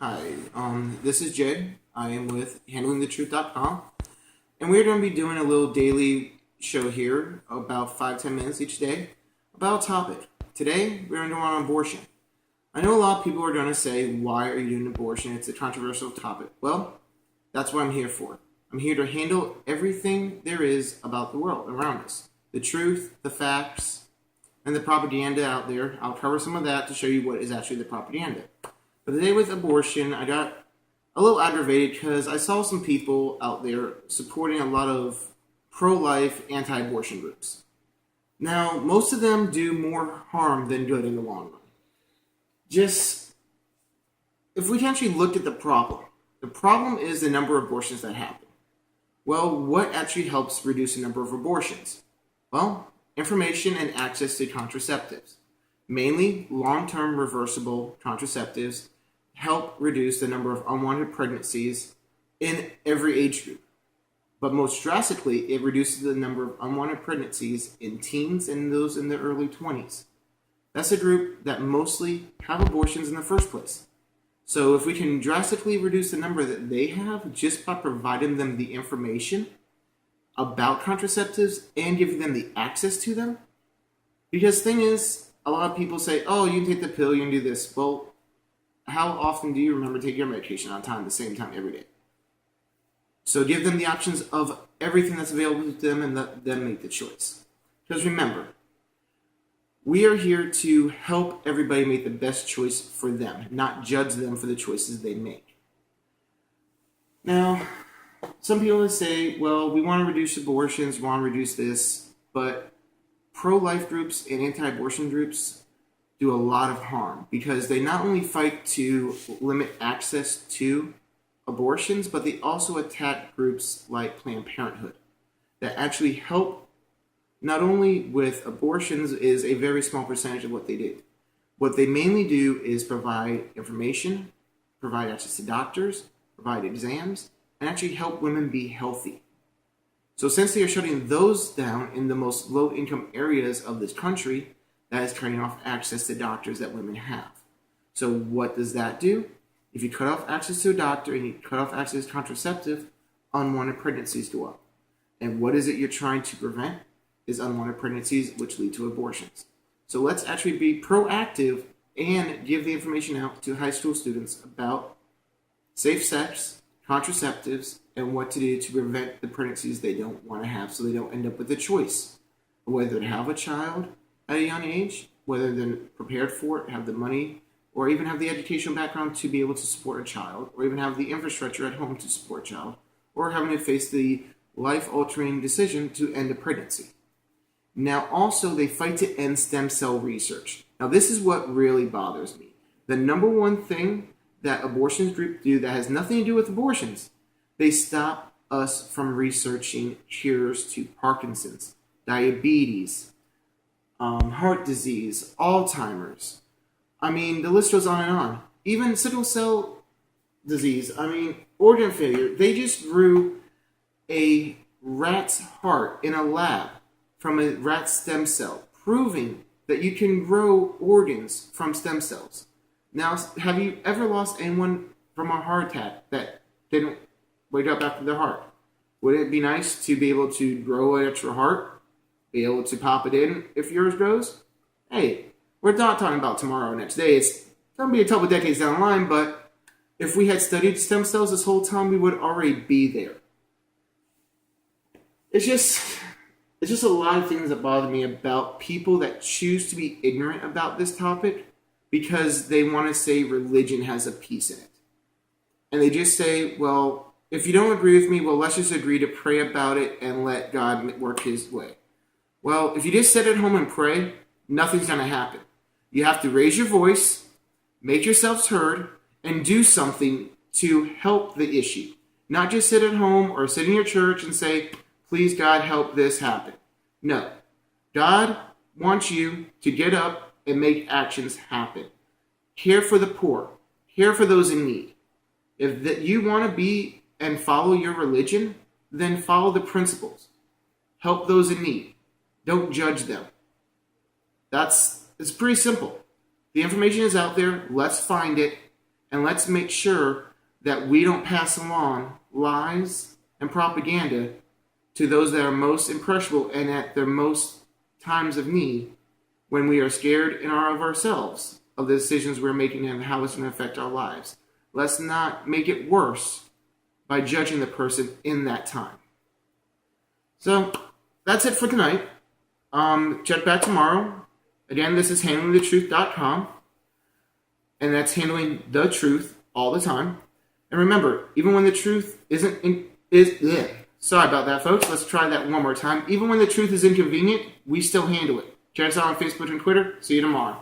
Hi, this is Jed. I am with handlingthetruth.com, and we're going to be doing a little daily show here, about 5-10 minutes each day, about a topic. Today, we're going to go on abortion. I know a lot of people are going to say, why are you doing abortion? It's a controversial topic. Well, that's what I'm here for. I'm here to handle everything there is about the world around us. The truth, the facts, and the propaganda out there. I'll cover some of that to show you what is actually the propaganda. But today with abortion, I got a little aggravated because I saw some people out there supporting a lot of pro-life, anti-abortion groups. Now, most of them do more harm than good in the long run. Just, if we can actually look at the problem is the number of abortions that happen. Well, what actually helps reduce the number of abortions? Well, information and access to contraceptives. Mainly long-term reversible contraceptives help reduce the number of unwanted pregnancies in every age group. But most drastically, it reduces the number of unwanted pregnancies in teens and those in their early 20s. That's a group that mostly have abortions in the first place. So if we can drastically reduce the number that they have just by providing them the information about contraceptives and giving them the access to them, because the thing is, a lot of people say, oh, you can take the pill, you can do this. Well, how often do you remember taking your medication on time, the same time every day? So give them the options of everything that's available to them and let them make the choice. Because remember, we are here to help everybody make the best choice for them, not judge them for the choices they make. Now, some people will say, well, we want to reduce abortions, we want to reduce this, but pro-life groups and anti-abortion groups do a lot of harm because they not only fight to limit access to abortions, but they also attack groups like Planned Parenthood that actually help not only with abortions is a very small percentage of what they do. What they mainly do is provide information, provide access to doctors, provide exams, and actually help women be healthy. So since they are shutting those down in the most low-income areas of this country, that is cutting off access to doctors that women have. So what does that do? If you cut off access to a doctor and you cut off access to contraceptive, unwanted pregnancies go up. And what is it you're trying to prevent? Is unwanted pregnancies, which lead to abortions. So let's actually be proactive and give the information out to high school students about safe sex, contraceptives, and what to do to prevent the pregnancies they don't want to have so they don't end up with a choice of whether to have a child at a young age, whether they're prepared for it, have the money, or even have the educational background to be able to support a child, or even have the infrastructure at home to support a child, or having to face the life-altering decision to end a pregnancy. Now, also, they fight to end stem cell research. Now, this is what really bothers me. The number one thing that abortion groups do that has nothing to do with abortions, they stop us from researching cures to Parkinson's, diabetes, heart disease, Alzheimer's. I mean, the list goes on and on. Even sickle cell disease, organ failure. They just grew a rat's heart in a lab from a rat stem cell, proving that you can grow organs from stem cells. Now, have you ever lost anyone from a heart attack that didn't wake up after their heart? Would it be nice to be able to grow an extra heart? Be able to pop it in if yours goes? Hey, we're not talking about tomorrow or next day. It's going to be a couple decades down the line, but if we had studied stem cells this whole time, we would already be there. It's just a lot of things that bother me about people that choose to be ignorant about this topic because they want to say religion has a piece in it. And they just say, well, if you don't agree with me, well, let's just agree to pray about it and let God work his way. Well, if you just sit at home and pray, nothing's going to happen. You have to raise your voice, make yourselves heard, and do something to help the issue. Not just sit at home or sit in your church and say, please, God, help this happen. No. God wants you to get up and make actions happen. Care for the poor. Care for those in need. If you want to be and follow your religion, then follow the principles. Help those in need. Don't judge them. It's pretty simple. The information is out there. Let's find it And let's make sure that we don't pass along lies and propaganda to those that are most impressionable and at their most times of need, when we are scared in of ourselves of the decisions we're making and how it's going to affect our lives. Let's not make it worse by judging the person in that time. So that's it for tonight. Check back tomorrow. Again, this is handlingthetruth.com, and that's handling the truth all the time. And remember, even when the truth sorry about that, folks. Let's try that one more time. Even when the truth is inconvenient, we still handle it. Check us out on Facebook and Twitter. See you tomorrow.